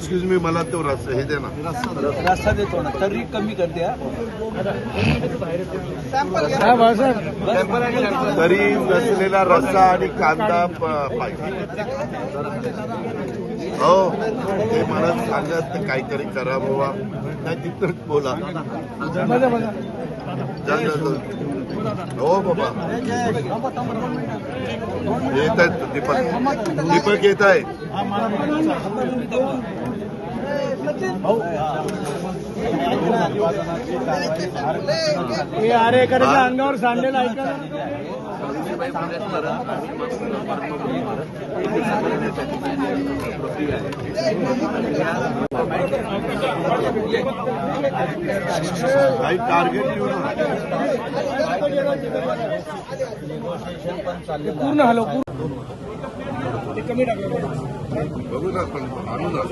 Excuse me, मला तो रस्सा हे दे ना. रस्सा देतो ना, तरी कमी कर द्या. तरी नसलेला रस्सा आणि कांदा पाहिजे. हो, ते मला सांगत तर काहीतरी करा बाबा, नाही तिथंच बोला. हो बाबा, येत आहेत दीपक येत आहे. अरे करायच्या अंगावर सांडलेलं ऐका. काही टार्गेट घेऊन पूर्ण हलव. बघू ना, पण आणू ना.